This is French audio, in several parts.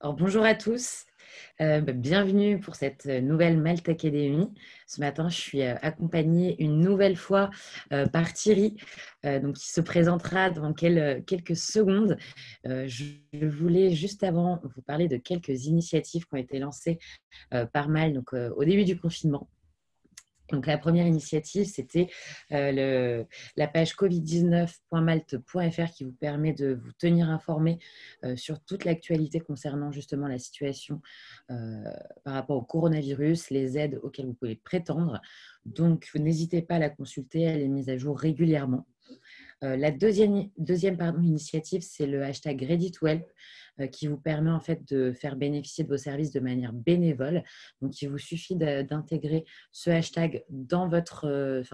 Alors, bonjour à tous. Bienvenue pour cette nouvelle Malte Academy. Ce matin, je suis accompagnée une nouvelle fois par Thierry, qui se présentera dans quelques secondes. Je voulais juste avant vous parler de quelques initiatives qui ont été lancées par Malte au début du confinement. Donc, la première initiative, c'était la page covid19.malte.fr qui vous permet de vous tenir informé sur toute l'actualité concernant justement la situation euh, par rapport au coronavirus, les aides auxquelles vous pouvez prétendre. Donc, n'hésitez pas à la consulter, elle est mise à jour régulièrement. La deuxième initiative, c'est le hashtag ReadyToHelp qui vous permet en fait de faire bénéficier de vos services de manière bénévole. Donc, il vous suffit d'intégrer ce hashtag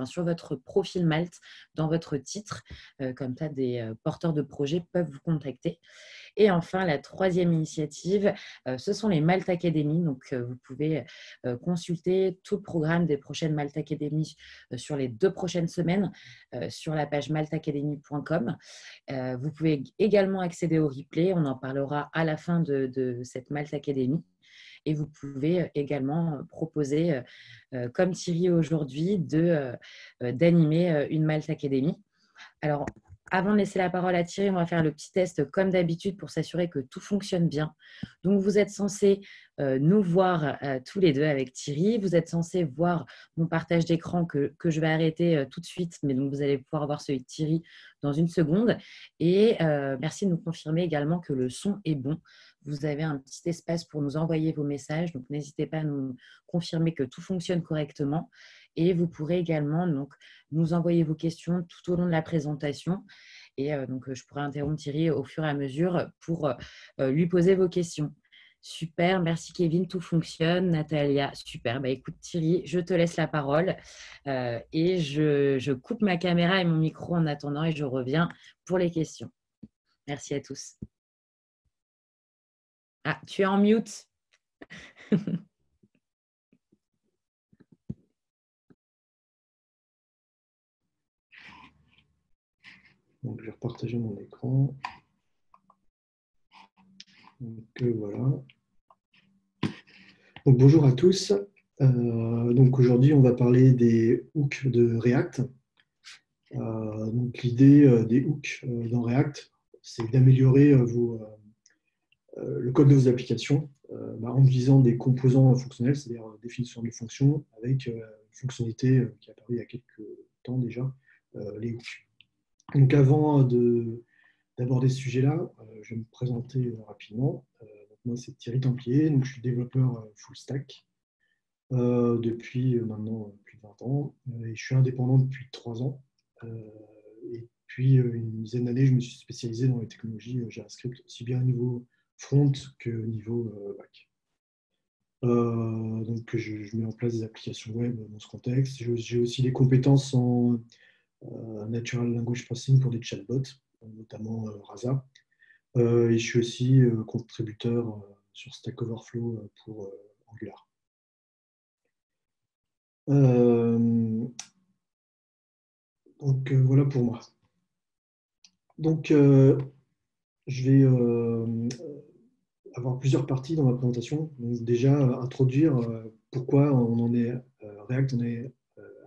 sur votre profil Malte, dans votre titre. Comme ça, des porteurs de projets peuvent vous contacter. Et enfin, la troisième initiative, ce sont les Malte Academy. Donc, vous pouvez consulter tout le programme des prochaines Malte Academy sur les 2 prochaines semaines sur la page maltacademy.com. Vous pouvez également accéder au replay. On en parlera à la fin de cette Malte Academy. Et vous pouvez également proposer, comme Thierry aujourd'hui, d'animer une Malte Academy. Alors, avant de laisser la parole à Thierry, on va faire le petit test comme d'habitude pour s'assurer que tout fonctionne bien. Donc, vous êtes censés nous voir tous les deux avec Thierry. Vous êtes censés voir mon partage d'écran que je vais arrêter tout de suite, mais donc vous allez pouvoir voir celui de Thierry dans une seconde. Et merci de nous confirmer également que le son est bon. Vous avez un petit espace pour nous envoyer vos messages, donc n'hésitez pas à nous confirmer que tout fonctionne correctement. Et vous pourrez également nous envoyer vos questions tout au long de la présentation. Et je pourrai interrompre Thierry au fur et à mesure pour lui poser vos questions. Super, merci Kevin, tout fonctionne. Natalia, super. Écoute Thierry, je te laisse la parole et je coupe ma caméra et mon micro en attendant et je reviens pour les questions. Merci à tous. Ah, tu es en mute. Donc, je vais repartager mon écran. Donc, voilà. Donc, bonjour à tous. Donc, aujourd'hui, on va parler des hooks de React. Donc, l'idée des hooks dans React, c'est d'améliorer le code de vos applications en utilisant des composants fonctionnels, c'est-à-dire définition de fonctions avec une fonctionnalité qui est apparue il y a quelques temps déjà, les hooks. Donc, avant d'aborder ce sujet-là, je vais me présenter rapidement. Moi, c'est Thierry Templier, donc je suis développeur full stack depuis maintenant plus de 20 ans. Et je suis indépendant depuis 3 ans. Et puis, une dizaine d'années, je me suis spécialisé dans les technologies JavaScript, aussi bien au niveau front que au niveau back. Donc, je mets en place des applications web dans ce contexte. J'ai aussi des compétences en Natural Language Processing pour des chatbots, notamment Rasa. Et je suis aussi contributeur sur Stack Overflow pour Angular. Donc voilà pour moi. Donc je vais avoir plusieurs parties dans ma présentation. Donc, déjà introduire pourquoi on en est React, on est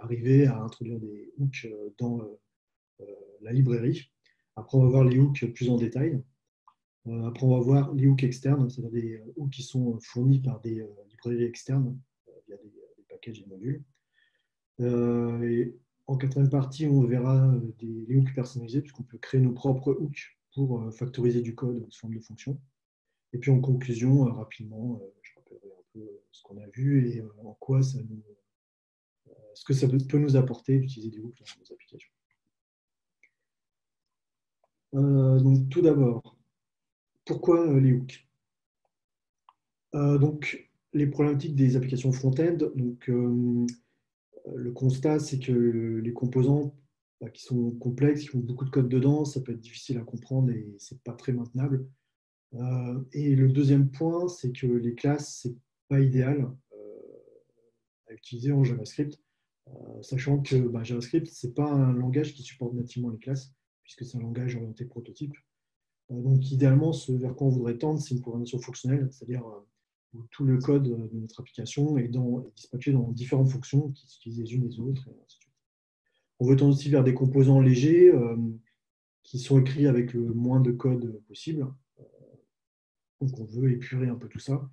arrivé à introduire des hooks dans la librairie. Après, on va voir les hooks plus en détail. Après, on va voir les hooks externes, c'est-à-dire des hooks qui sont fournis par des librairies externes via des packages et modules. Et en quatrième partie, on verra les hooks personnalisés, puisqu'on peut créer nos propres hooks pour factoriser du code sous forme de fonction. Et puis en conclusion, rapidement, je rappellerai un peu ce qu'on a vu et en quoi ce que ça peut nous apporter d'utiliser des hooks dans nos applications. Donc tout d'abord, pourquoi les hooks? Donc les problématiques des applications front-end, le constat, c'est que les composants qui sont complexes, qui ont beaucoup de code dedans, ça peut être difficile à comprendre et c'est pas très maintenable. Et le deuxième point, c'est que les classes, c'est pas idéal à utiliser en JavaScript, sachant que JavaScript, c'est pas un langage qui supporte nativement les classes, puisque c'est un langage orienté prototype. Donc, idéalement, ce vers quoi on voudrait tendre, c'est une programmation fonctionnelle, c'est-à-dire où tout le code de notre application est dispatché dans différentes fonctions qui s'utilisent les unes les autres, et ainsi de suite. On veut tendre aussi vers des composants légers qui sont écrits avec le moins de code possible. Donc, on veut épurer un peu tout ça.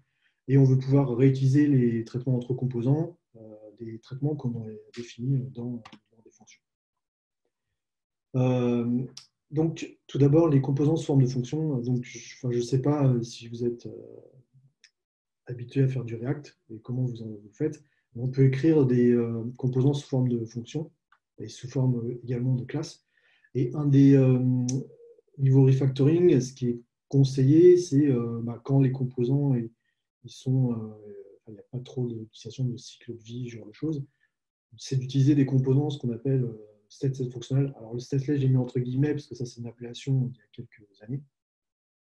Et on veut pouvoir réutiliser les traitements entre composants, des traitements qu'on aurait définis dans des fonctions. Donc, tout d'abord, les composants sous forme de fonctions. Donc, je ne sais pas si vous êtes habitué à faire du React et comment vous faites. On peut écrire des composants sous forme de fonctions et sous forme également de classes. Et un des niveaux refactoring, ce qui est conseillé, c'est quand les composants ils sont, il n'y a pas trop d'utilisation de cycle de vie, ce genre de choses, c'est d'utiliser des composants, ce qu'on appelle stateless fonctionnel. Alors le stateless, j'ai mis entre guillemets parce que ça c'est une appellation il y a quelques années.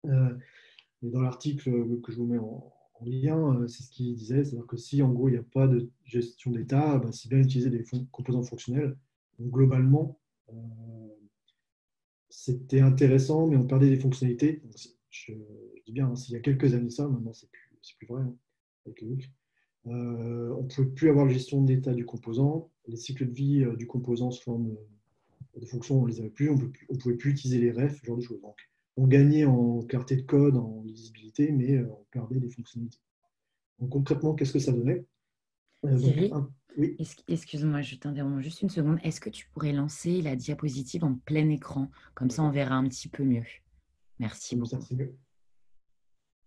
Mais dans l'article que je vous mets en lien, c'est ce qu'il disait, c'est-à-dire que si en gros il n'y a pas de gestion d'état, c'est bien d'utiliser des composants fonctionnels. Donc globalement, c'était intéressant, mais on perdait des fonctionnalités. Donc, je dis bien, hein, s'il y a quelques années ça, maintenant c'est plus vrai hein, avec le look. On ne pouvait plus avoir la gestion d'état du composant. Les cycles de vie du composant sous forme de fonctions, on ne les avait plus. On ne pouvait plus utiliser les refs, ce genre de choses. Donc, on gagnait en clarté de code, en lisibilité, mais on perdait des fonctionnalités. Donc, concrètement, qu'est-ce que ça donnait Thierry, Oui. excuse-moi, je t'interromps juste une seconde. Est-ce que tu pourrais lancer la diapositive en plein écran? Comme ça, on D'accord. verra un petit peu mieux. Merci Comme ça, beaucoup. c'est mieux.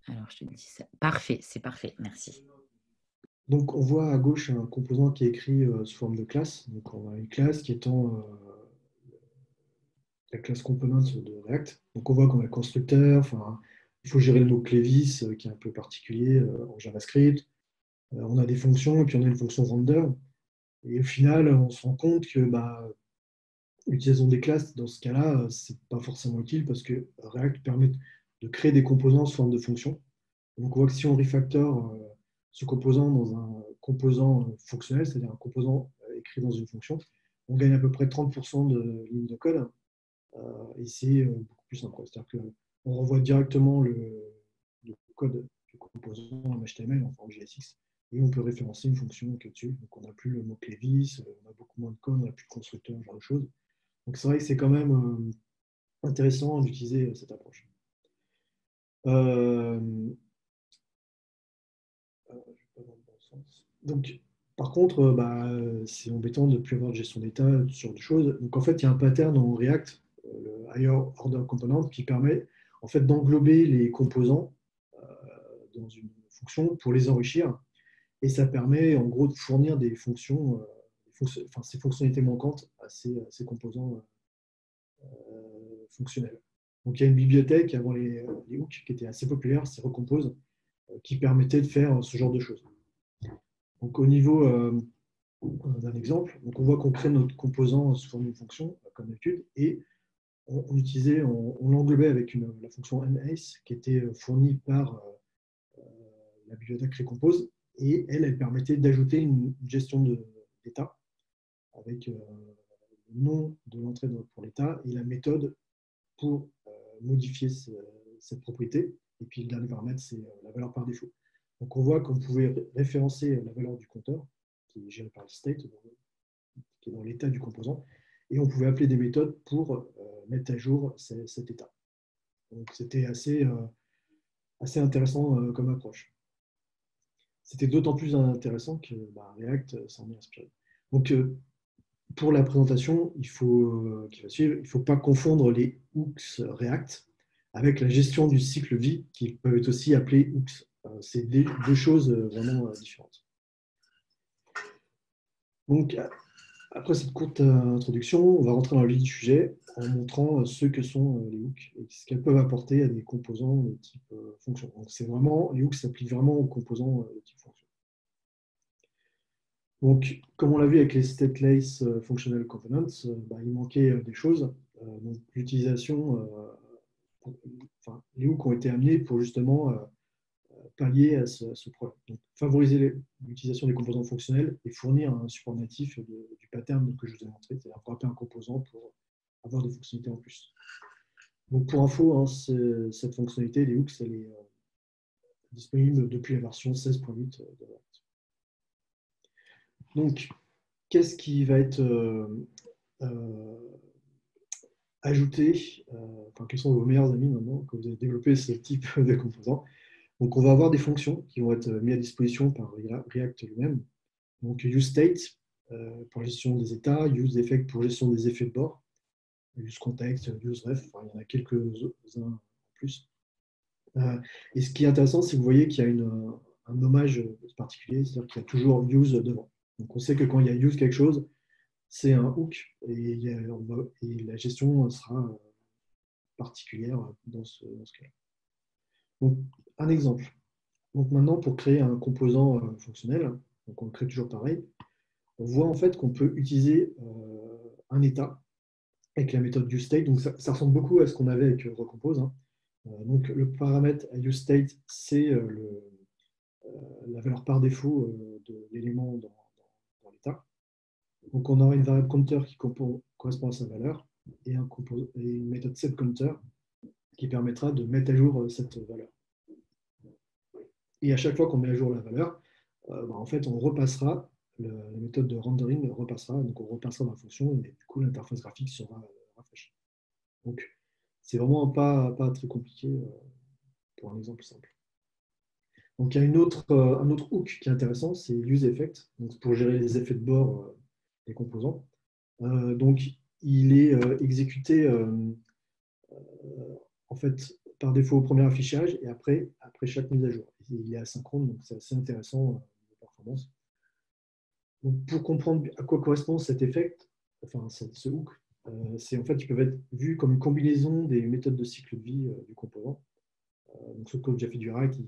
Alors, je te dis ça. Parfait, c'est parfait. Merci. Donc, on voit à gauche un composant qui est écrit sous forme de classe. Donc, on a une classe qui étant la classe component de React. Donc, on voit qu'on a le constructeur. Enfin, il faut gérer le mot clevis qui est un peu particulier en JavaScript. On a des fonctions et puis on a une fonction render. Et au final, on se rend compte que l'utilisation des classes, dans ce cas-là, ce n'est pas forcément utile parce que React permet de créer des composants sous forme de fonctions. Donc, on voit que si on refactor ce composant dans un composant fonctionnel, c'est-à-dire un composant écrit dans une fonction, on gagne à peu près 30% de lignes de code. Et c'est beaucoup plus simple. C'est-à-dire qu'on renvoie directement le code du composant en HTML, enfin en JSX, et on peut référencer une fonction qui est dessus. Donc on n'a plus le mot-clé vis, on a beaucoup moins de code, on n'a plus de constructeur, ce genre de choses. Donc c'est vrai que c'est quand même intéressant d'utiliser cette approche. Euh, Donc, par contre, c'est embêtant de ne plus avoir de gestion d'état, ce genre de choses. Donc, en fait, il y a un pattern en React, le Higher Order Component, qui permet en fait d'englober les composants dans une fonction pour les enrichir. Et ça permet, en gros, de fournir des fonctions, ces fonctionnalités manquantes à ces composants fonctionnels. Donc, il y a une bibliothèque avant les hooks qui était assez populaire, c'est Recompose, qui permettait de faire ce genre de choses. Donc, au niveau d'un exemple, donc on voit qu'on crée notre composant sous forme d'une fonction, comme d'habitude, et on l'englobait avec la fonction nace qui était fournie par la bibliothèque Recompose, et elle permettait d'ajouter une gestion d'état avec le nom de l'entrée pour l'état et la méthode pour modifier cette propriété. Et puis le dernier paramètre, c'est la valeur par défaut. Donc on voit qu'on pouvait référencer la valeur du compteur, qui est géré par le state, qui est dans l'état du composant, et on pouvait appeler des méthodes pour mettre à jour cet état. Donc c'était assez intéressant comme approche. C'était d'autant plus intéressant que React s'en est inspiré. Donc pour la présentation, qui va suivre, il ne faut pas confondre les hooks React avec la gestion du cycle vie, qui peuvent être aussi appelés hooks. C'est deux choses vraiment différentes. Donc, après cette courte introduction, on va rentrer dans le vif du sujet en montrant ce que sont les hooks et ce qu'elles peuvent apporter à des composants de type fonction. Donc, les hooks s'appliquent vraiment aux composants de type fonction. Donc, comme on l'a vu avec les stateless functional components, il manquait des choses. Donc, l'utilisation, les hooks ont été amenés pour justement pallier à ce problème. Donc, favoriser l'utilisation des composants fonctionnels et fournir un support natif du pattern que je vous ai montré, c'est-à-dire wrapper un composant pour avoir des fonctionnalités en plus. Donc pour info, hein, cette fonctionnalité, les hooks, elle est disponible depuis la version 16.8 de React. Donc, qu'est-ce qui va être ajouté, enfin, quels sont vos meilleurs amis maintenant quand vous avez développé ce type de composants? Donc, on va avoir des fonctions qui vont être mises à disposition par React lui-même. Donc, useState pour gestion des états, useEffect pour gestion des effets de bord, useContext, useRef, enfin, il y en a quelques-uns en plus. Et ce qui est intéressant, c'est que vous voyez qu'il y a un nommage particulier, c'est-à-dire qu'il y a toujours use devant. Donc, on sait que quand il y a use quelque chose, c'est un hook et la gestion sera particulière dans ce cas-là. Donc, un exemple. Donc maintenant, pour créer un composant fonctionnel, donc on le crée toujours pareil, on voit en fait qu'on peut utiliser un état avec la méthode useState. Donc ça ressemble beaucoup à ce qu'on avait avec Recompose, hein. Donc le paramètre à useState, c'est la valeur par défaut de l'élément dans l'état. Donc on aura une variable counter qui correspond à sa valeur et une méthode setCounter qui permettra de mettre à jour cette valeur. Et à chaque fois qu'on met à jour la valeur, en fait, on repassera, la méthode de rendering repassera, donc on repassera dans la fonction et du coup l'interface graphique sera rafraîchie. Donc c'est vraiment pas très compliqué pour un exemple simple. Donc il y a un autre hook qui est intéressant, c'est useEffect, donc pour gérer les effets de bord des composants. Donc il est exécuté en fait par défaut au premier affichage et après chaque mise à jour. Il est asynchrone, donc c'est assez intéressant de performance. Donc, pour comprendre à quoi correspond cet effect, enfin ce hook, c'est en fait, ils peuvent être vus comme une combinaison des méthodes de cycle de vie du composant. Donc, ce code déjà fait du React,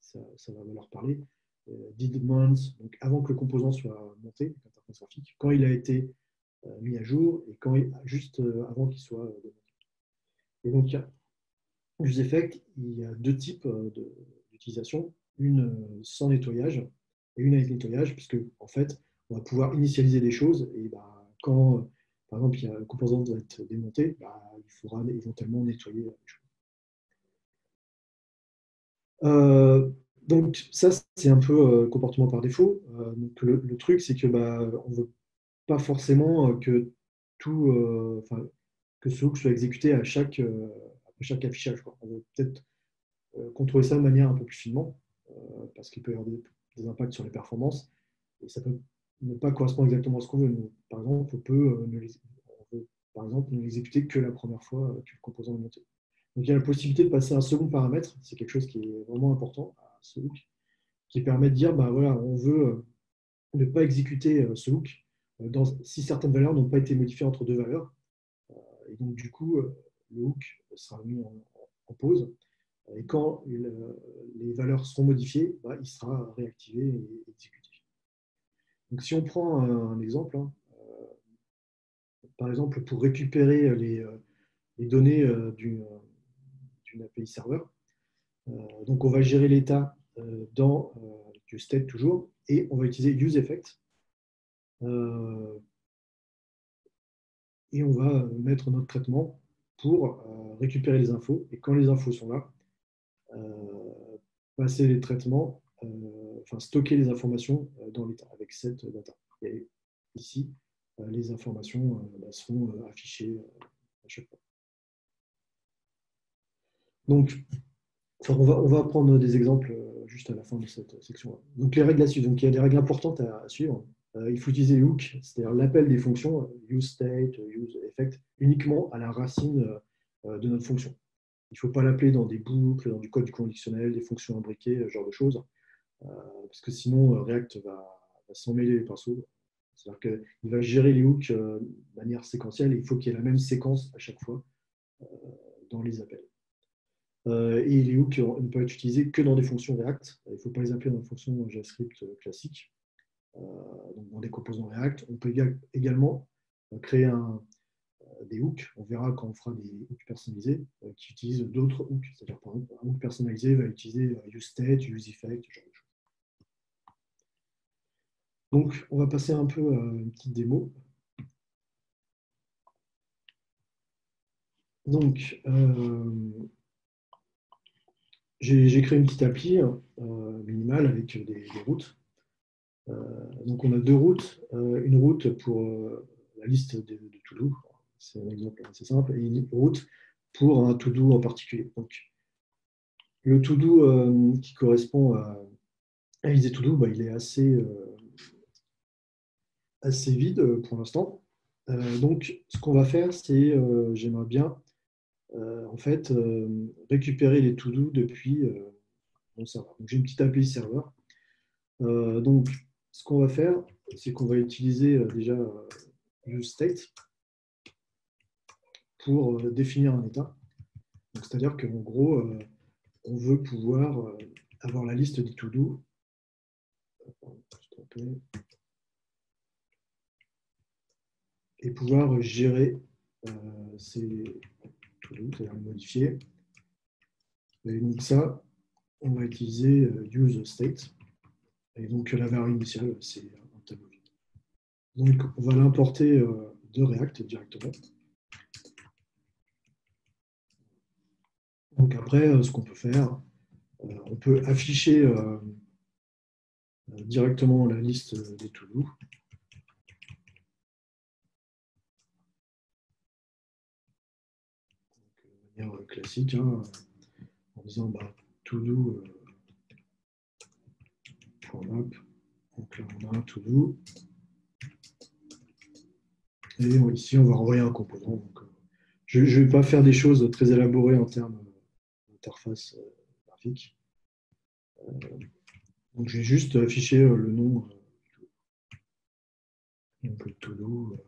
ça va leur parler. Did months, donc avant que le composant soit monté, l'interface graphique, quand il a été mis à jour et juste avant qu'il soit démonté. Et donc, useEffect, il y a deux types d'utilisation, une sans nettoyage et une avec nettoyage, puisque en fait, on va pouvoir initialiser des choses et quand, par exemple, le composant doit être démonté, il faudra éventuellement nettoyer les choses. Donc ça, c'est un peu comportement par défaut. Donc le truc, c'est que on ne veut pas forcément que que ce hook soit exécuté à chaque affichage, quoi. On veut peut-être contrôler ça de manière un peu plus finement, parce qu'il peut y avoir des impacts sur les performances, et ça peut ne pas correspondre exactement à ce qu'on veut. Nous, par exemple, on veut, par exemple, ne l'exécuter que la première fois que le composant est monté. Donc il y a la possibilité de passer un second paramètre, c'est quelque chose qui est vraiment important à ce hook, qui permet de dire, voilà, on veut ne pas exécuter ce hook si certaines valeurs n'ont pas été modifiées entre deux valeurs. Et donc du coup, le hook sera mis en pause. Et quand les valeurs seront modifiées, il sera réactivé et exécuté. Donc, si on prend un exemple, hein, par exemple, pour récupérer les données d'une API serveur, donc on va gérer l'état dans du state toujours, et on va utiliser useEffect, et on va mettre notre traitement pour récupérer les infos. Et quand les infos sont là, passer les traitements, stocker les informations dans l'état avec cette data. Et ici, les informations seront affichées à chaque fois. Donc, on va prendre des exemples juste à la fin de cette section-là. Donc, les règles à suivre. Donc, il y a des règles importantes à suivre. Il faut utiliser le hook, c'est-à-dire l'appel des fonctions useState, useEffect, uniquement à la racine de notre fonction. Il ne faut pas l'appeler dans des boucles, dans du code conditionnel, des fonctions imbriquées, ce genre de choses, parce que sinon React va s'en mêler les pinceaux. C'est-à-dire qu'il va gérer les hooks de manière séquentielle et il faut qu'il y ait la même séquence à chaque fois dans les appels. Et les hooks ne peuvent être utilisés que dans des fonctions React. Il ne faut pas les appeler dans des fonctions JavaScript classiques. Donc dans des composants React, on peut également créer des hooks. On verra quand on fera des hooks personnalisés qui utilisent d'autres hooks. C'est-à-dire, par exemple, un hook personnalisé va utiliser useState, useEffect, ce genre de choses. Donc, on va passer un peu à une petite démo. Donc, j'ai créé une petite appli minimale avec des routes. Donc, on a deux routes. Une route pour la liste de to-do, c'est un exemple assez simple, et une route pour un to-do en particulier. Donc, le to-do qui correspond à Easy To Do, bah, il est assez vide pour l'instant. Donc, ce qu'on va faire, c'est, j'aimerais bien en fait récupérer les to-do depuis mon serveur. Donc, j'ai une petite API serveur. Donc, ce qu'on va faire, c'est qu'on va utiliser déjà useState pour définir un état. C'est-à-dire qu'en gros, on veut pouvoir avoir la liste des to-do et pouvoir gérer ces to-do, c'est-à-dire les modifier. Et donc ça, on va utiliser useState. Et donc la variable initiale, c'est un tableau vide. Donc on va l'importer de React directement. Donc après, ce qu'on peut faire, on peut afficher directement la liste des to-do. De manière classique, hein, en disant bah, to-do .map. Donc là, on a un to-do. Et ici, on va envoyer un composant. Donc, je ne vais pas faire des choses très élaborées en termes d'interface graphique. Donc, je vais juste afficher le nom donc, to-do.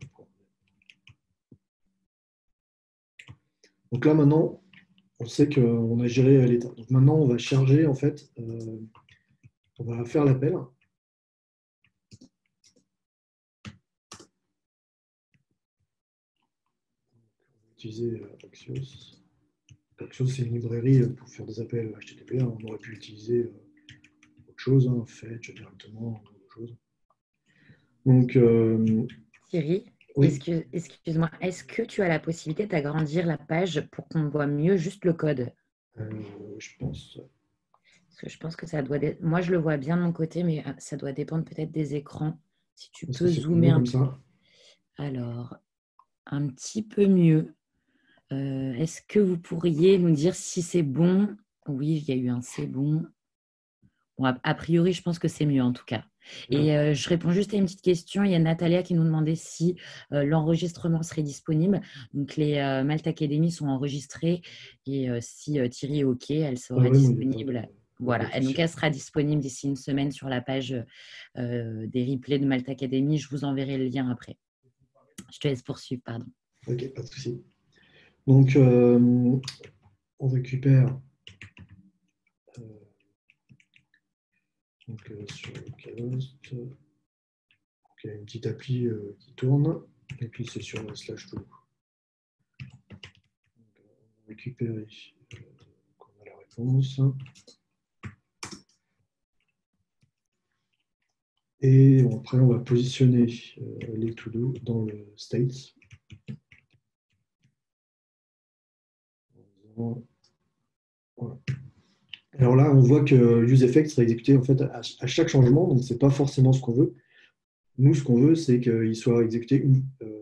Donc là, maintenant, on sait qu'on a géré l'état. Donc maintenant, on va charger, en fait, on va faire l'appel. On va utiliser Axios. Axios, c'est une librairie pour faire des appels HTTP. On aurait pu utiliser autre chose, hein, Fetch directement, autre chose. Donc, Thierry, oui, excuse-moi, est-ce que tu as la possibilité d'agrandir la page pour qu'on voit mieux juste le code? je pense. Parce que je pense que ça doit... Moi, je le vois bien de mon côté, mais ça doit dépendre peut-être des écrans. Si tu Est-ce que peux c'est plus zoomer beau un comme peu. ça? Alors, un petit peu mieux. Est-ce que vous pourriez nous dire si c'est bon? Oui, il y a eu un c'est bon. Bon, a priori, je pense que c'est mieux en tout cas. Et je réponds juste à une petite question. Il y a Natalia qui nous demandait si l'enregistrement serait disponible. Donc, les Malte Academy sont enregistrées et si Thierry est OK, elle Ah sera ouais, moi, il n'y a pas disponible. de Voilà. Et donc, souci. elle sera disponible d'ici une semaine sur la page des replays de Malte Academy. Je vous enverrai le lien après. Je te laisse poursuivre, pardon. Ok, pas de souci. Donc, on récupère euh, donc, sur Calost. Donc, il y a une petite appli qui tourne. Et puis, c'est sur la slash to. On va récupérer. On a la réponse. Et après, on va positionner les to-do dans le state. Voilà. Alors là, on voit que useEffect sera exécuté en fait à chaque changement, donc c'est pas forcément ce qu'on veut. Nous, ce qu'on veut, c'est qu'il soit exécuté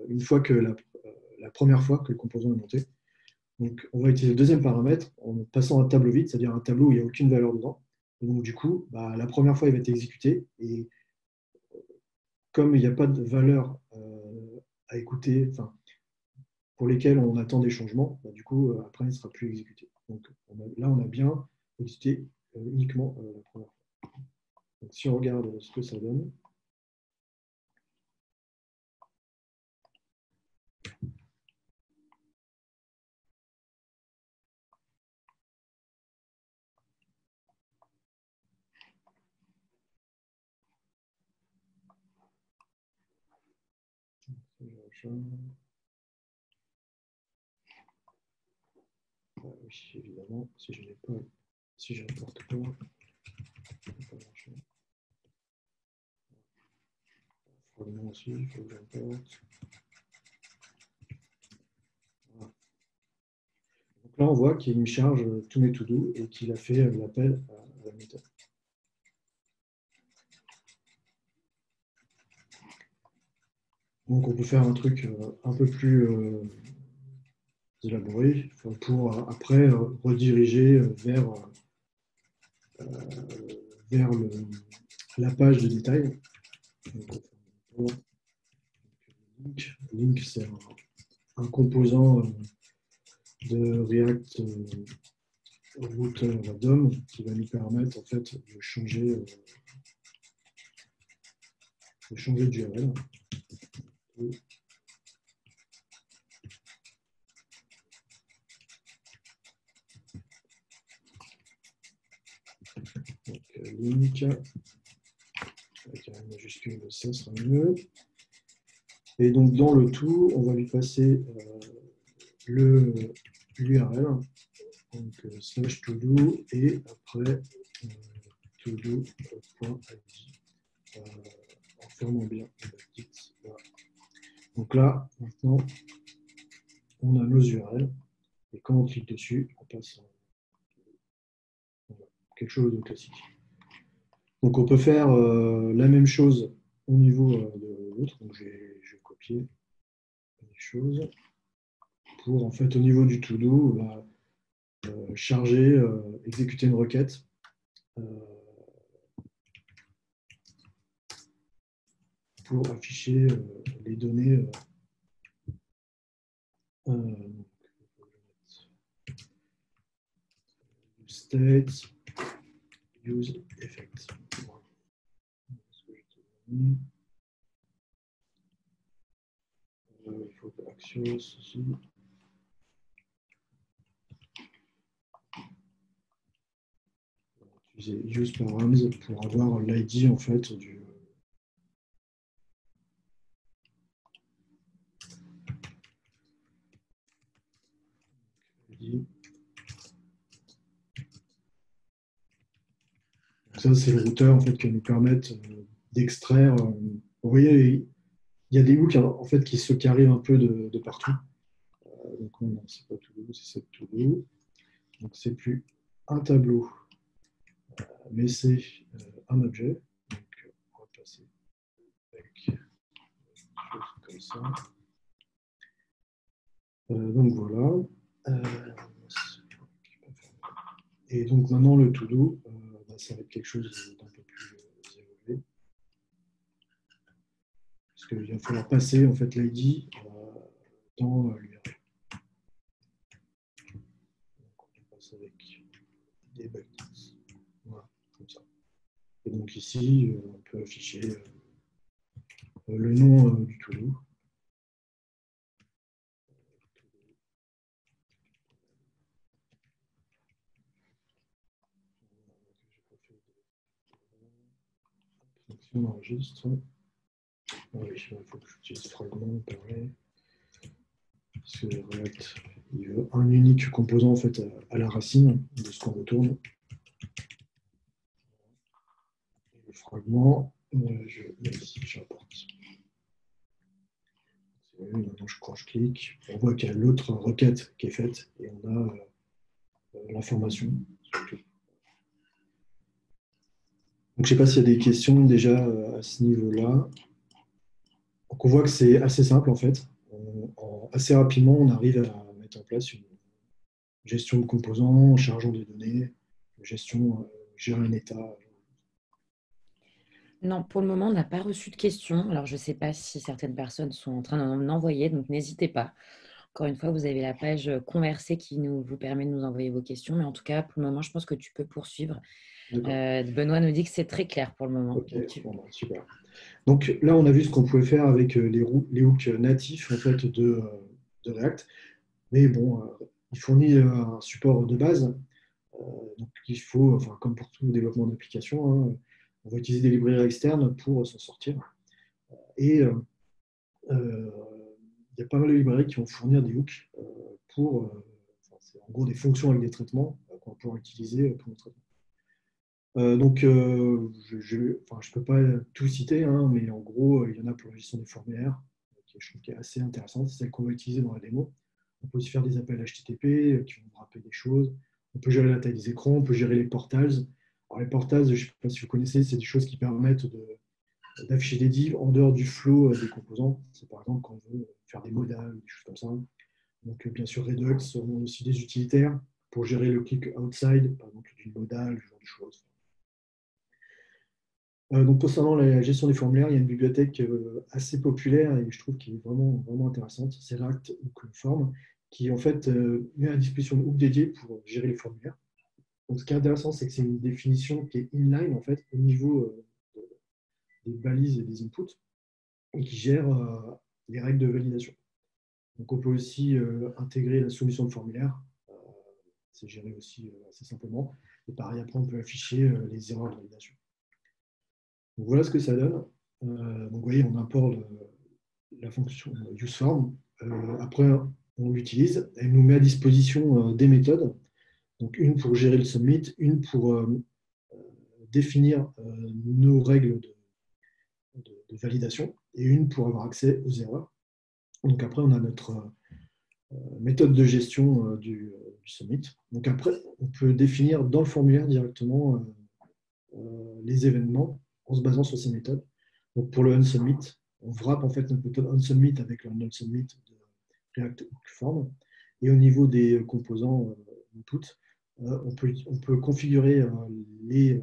une fois que la première fois que le composant est monté. Donc, on va utiliser le deuxième paramètre en passant un tableau vide, c'est-à-dire un tableau où il n'y a aucune valeur dedans. Et donc, du coup, bah, la première fois, il va être exécuté. Et comme il n'y a pas de valeur à écouter, enfin, pour lesquelles on attend des changements, bah, du coup, après, il ne sera plus exécuté. Donc, là, on a bien exécuté uniquement la première fois. Donc, si on regarde ce que ça donne, oui, évidemment, si je n'ai pas, si je n'importe pas, ça peut pas marcher. Fragment aussi, il faut que j'importe. Voilà. Donc là, on voit qu'il me charge tous mes to-do et qu'il a fait l'appel à la méthode. Donc, on peut faire un truc un peu plus élaboré pour après rediriger vers la page de détail. Donc, Link, c'est un composant de React Router DOM qui va nous permettre en fait de changer d'URL. Donc, link, avec un majuscule, ça sera mieux. Et donc, dans le tout, on va lui passer l'URL, donc slash todo, et après todo.id, en fermant bien. Voilà. Donc là, maintenant, on a nos URL, et quand on clique dessus, on passe quelque chose de classique. Donc, on peut faire la même chose au niveau de l'autre. Donc, je vais copier les choses pour, en fait, au niveau du to-do, charger, exécuter une requête pour afficher les données state, use, effect. Il faut que Axios aussi. Utiliser use params pour avoir l'ID en fait du. Ça, c'est le routeur en fait, qui va nous permettre d'extraire. Vous voyez, il y a des hooks en fait, qui arrivent un peu de partout. Donc, non, c'est pas tout, c'est cette to-do. Donc, c'est plus un tableau, mais c'est un objet. Donc, on va passer avec quelque chose comme ça. Donc, voilà. Et donc, maintenant, le to-do, ça va être quelque chose d'un peu plus évolué. Parce qu'il va falloir passer en fait l'ID dans l'URL. Donc, on passe avec des buckets. Voilà, comme ça. Et donc ici, on peut afficher le nom du to-do. Donc, si on enregistre, oui, il faut que j'utilise fragment, pareil. Parce que React, il veut un unique composant en fait à la racine de ce qu'on retourne. Et le fragment, je mets ici, j'importe. Maintenant, quand je clique, on voit qu'il y a l'autre requête qui est faite et on a l'information. Donc, je ne sais pas s'il y a des questions déjà à ce niveau-là. Donc, on voit que c'est assez simple en fait. Assez rapidement, on arrive à mettre en place une gestion de composants, en chargeant des données, gérer un état. Non, pour le moment, on n'a pas reçu de questions. Alors, je ne sais pas si certaines personnes sont en train d'en envoyer, donc n'hésitez pas. Encore une fois, vous avez la page converser qui vous permet de nous envoyer vos questions. Mais en tout cas, pour le moment, je pense que tu peux poursuivre. Benoît nous dit que c'est très clair pour le moment. Ok, bon, super. Donc là, on a vu ce qu'on pouvait faire avec les hooks natifs en fait, de React. Mais bon, il fournit un support de base. Donc il faut, enfin, comme pour tout développement d'application, hein, on va utiliser des librairies externes pour s'en sortir. Et il y a pas mal de librairies qui vont fournir des hooks pour, c'est en gros des fonctions avec des traitements qu'on va pouvoir utiliser pour nos traitements. Donc, je ne peux pas tout citer, hein, mais en gros, il y en a pour la gestion des formulaires, qui je trouve qui est assez intéressante. C'est celle qu'on va utiliser dans la démo. On peut aussi faire des appels HTTP qui vont wrapper des choses. On peut gérer la taille des écrans, on peut gérer les portals. Alors, les portals, je ne sais pas si vous connaissez, c'est des choses qui permettent d'afficher des divs en dehors du flow des composants. C'est par exemple quand on veut faire des modals, des choses comme ça. Donc, bien sûr, Redux, on a aussi des utilitaires pour gérer le click outside, par exemple d'une modal, ce genre de choses. Donc, concernant la gestion des formulaires, il y a une bibliothèque assez populaire et je trouve qui est vraiment, vraiment intéressante. C'est React Hook Form, qui en fait met à disposition une hook dédiée pour gérer les formulaires. Donc, ce qui est intéressant, c'est que c'est une définition qui est inline en fait au niveau des balises et des inputs et qui gère les règles de validation. Donc, on peut aussi intégrer la solution de formulaire. C'est géré aussi assez simplement. Et pareil, après, on peut afficher les erreurs de validation. Donc, voilà ce que ça donne. Donc, vous voyez, on importe la fonction useForm. Après, on l'utilise. Elle nous met à disposition des méthodes. Donc, une pour gérer le submit, une pour définir nos règles de validation et une pour avoir accès aux erreurs. Donc, après, on a notre méthode de gestion du submit. Donc, après, on peut définir dans le formulaire directement les événements en se basant sur ces méthodes. Donc pour le unsubmit, on wrap en fait notre méthode unsubmit avec le nullSubmit de React Form. Et au niveau des composants input, on peut configurer les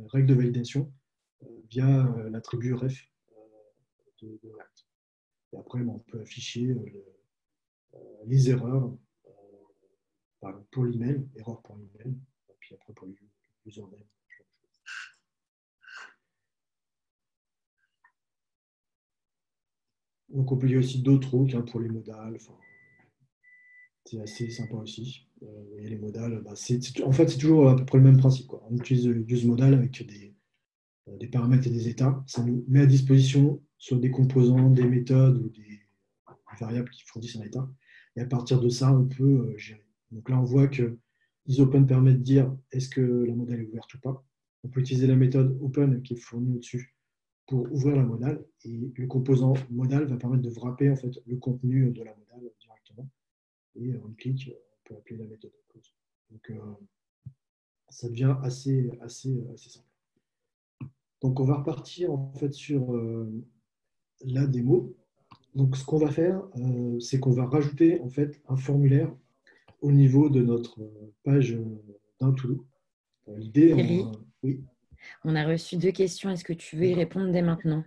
règles de validation via l'attribut ref de React. Et après, on peut afficher les erreurs pour l'email, erreur pour l'email, et puis après pour l'username. Donc on peut y aussi d'autres hooks pour les modales. Enfin, c'est assez sympa aussi. Et les modales, en fait, c'est toujours à peu près le même principe, quoi. On utilise useModal avec des paramètres et des états. Ça nous met à disposition soit des composants, des méthodes ou des variables qui fournissent un état. Et à partir de ça, on peut gérer. Donc là, on voit que isOpen permet de dire est-ce que la modale est ouverte ou pas. On peut utiliser la méthode open qui est fournie au-dessus pour ouvrir la modale. Et le composant modal va permettre de wrapper en fait, le contenu de la modale directement. Et on clique, on peut appeler la méthode close. Donc, ça devient assez simple. Donc, on va repartir en fait sur la démo. Donc, ce qu'on va faire, c'est qu'on va rajouter en fait un formulaire au niveau de notre page d'un to-do. L'idée, Thierry, oui, on a reçu 2 questions. Est-ce que tu veux y d'accord. répondre dès maintenant?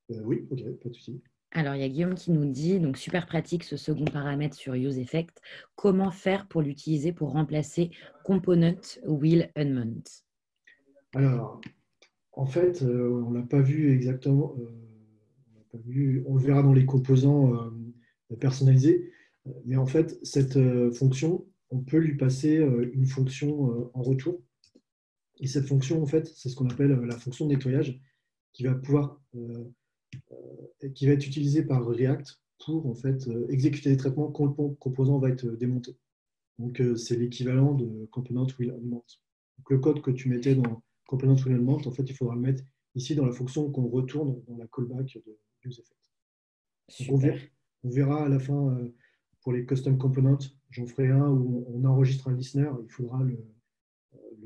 Oui, ok, pas de souci. Alors, il y a Guillaume qui nous dit, donc super pratique ce second paramètre sur UseEffect. Comment faire pour l'utiliser pour remplacer Component Will Unmount? Alors, en fait, on ne l'a pas vu exactement. On l'a pas vu, on le verra dans les composants personnalisés. Mais en fait, cette fonction, on peut lui passer une fonction en retour. Et cette fonction, en fait, c'est ce qu'on appelle la fonction de nettoyage qui va pouvoir, qui va être utilisée par React pour en fait exécuter des traitements quand le composant va être démonté. Donc, c'est l'équivalent de component will unmount. Donc, le code que tu mettais dans component will unmount, en fait, il faudra le mettre ici dans la fonction qu'on retourne dans la callback de useEffect. Donc, Super, on verra à la fin pour les custom components, j'en ferai un où on enregistre un listener, il faudra le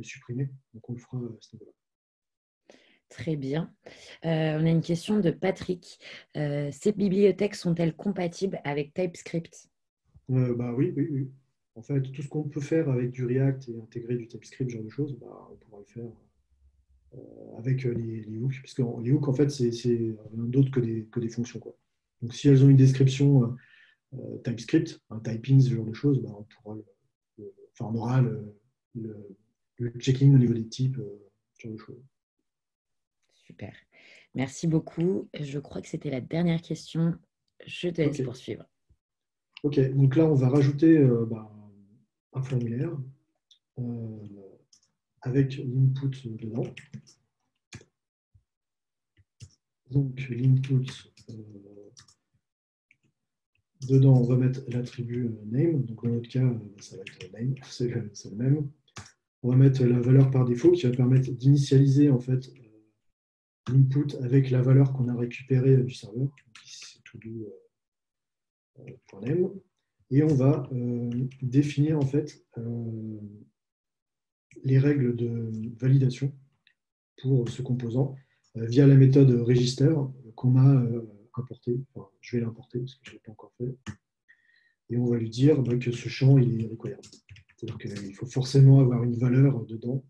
supprimer. Donc, on le fera à ce niveau-là. très bien. On a une question de Patrick. Ces bibliothèques sont-elles compatibles avec TypeScript? Oui, oui, oui. En fait, tout ce qu'on peut faire avec du React et intégrer du TypeScript, ce genre de choses, on pourra le faire avec les hooks, puisque les hooks, en fait, c'est rien d'autre que des fonctions, quoi. Donc, si elles ont une description TypeScript, un typing, ce genre de choses, on pourra enfin, on aura le, le checking au niveau des types, ce genre de choses. Super. Merci beaucoup. Je crois que c'était la dernière question. Je te laisse OK. poursuivre. OK. Donc là, on va rajouter un formulaire euh, avec l'input dedans. Donc, l'input, dedans, on va mettre l'attribut name. Donc, dans notre cas, ça va être name, c'est le même. On va mettre la valeur par défaut qui va permettre d'initialiser en fait l'input avec la valeur qu'on a récupérée du serveur. Donc, ici, c'est todo.name. Et on va définir en fait les règles de validation pour ce composant via la méthode register qu'on a importé. Enfin, je vais l'importer parce que je ne l'ai pas encore fait. Et on va lui dire que ce champ il est required. C'est-à-dire qu'il faut forcément avoir une valeur dedans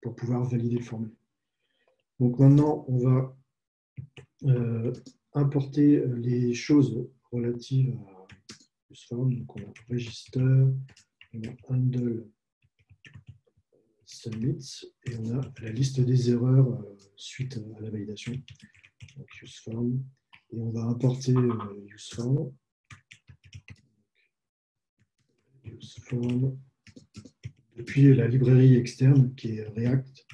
pour pouvoir valider le formulaire. Donc maintenant, on va importer les choses relatives à useform. Donc on a register, on a handle submit et on a la liste des erreurs suite à la validation. Donc useform. Et on va importer useform. Useform depuis la librairie externe qui est React.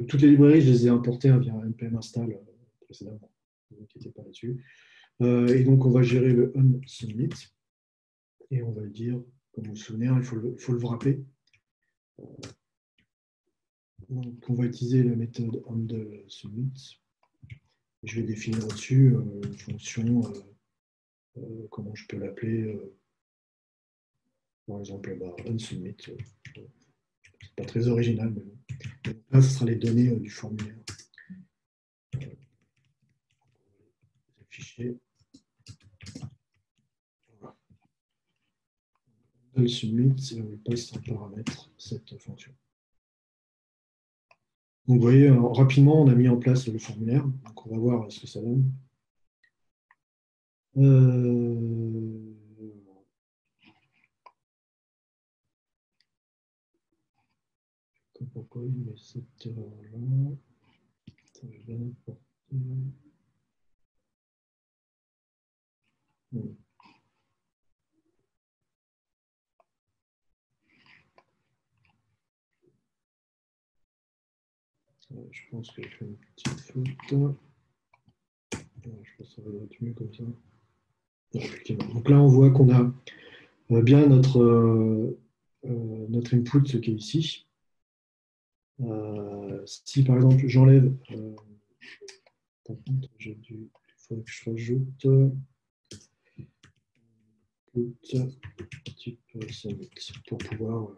Toutes les librairies, je les ai importées via npm install précédemment. Ne vous inquiétez pas là-dessus. Et donc, on va gérer le onSubmit. Et on va dire, comme vous vous souvenez, il faut le wrapper. Donc, on va utiliser la méthode onSubmit. Je vais définir au-dessus une fonction, comment je peux l'appeler. Par exemple, onSubmit. C'est pas très original, mais bon. Là, ce sera les données du formulaire. Fichier. Voilà. Submit, et on lui passe en paramètre cette fonction. Donc, vous voyez, rapidement, on a mis en place le formulaire. Donc, on va voir ce que ça donne. Pourquoi il met cette erreur-là? Je vais bien importer. Je pense que j'ai fait une petite faute. Je pense que ça va être mieux comme ça. Effectivement. Donc là, on voit qu'on a bien notre input, ce qui est ici. Si par exemple j'enlève, par contre, il faudrait que je rajoute type submit pour pouvoir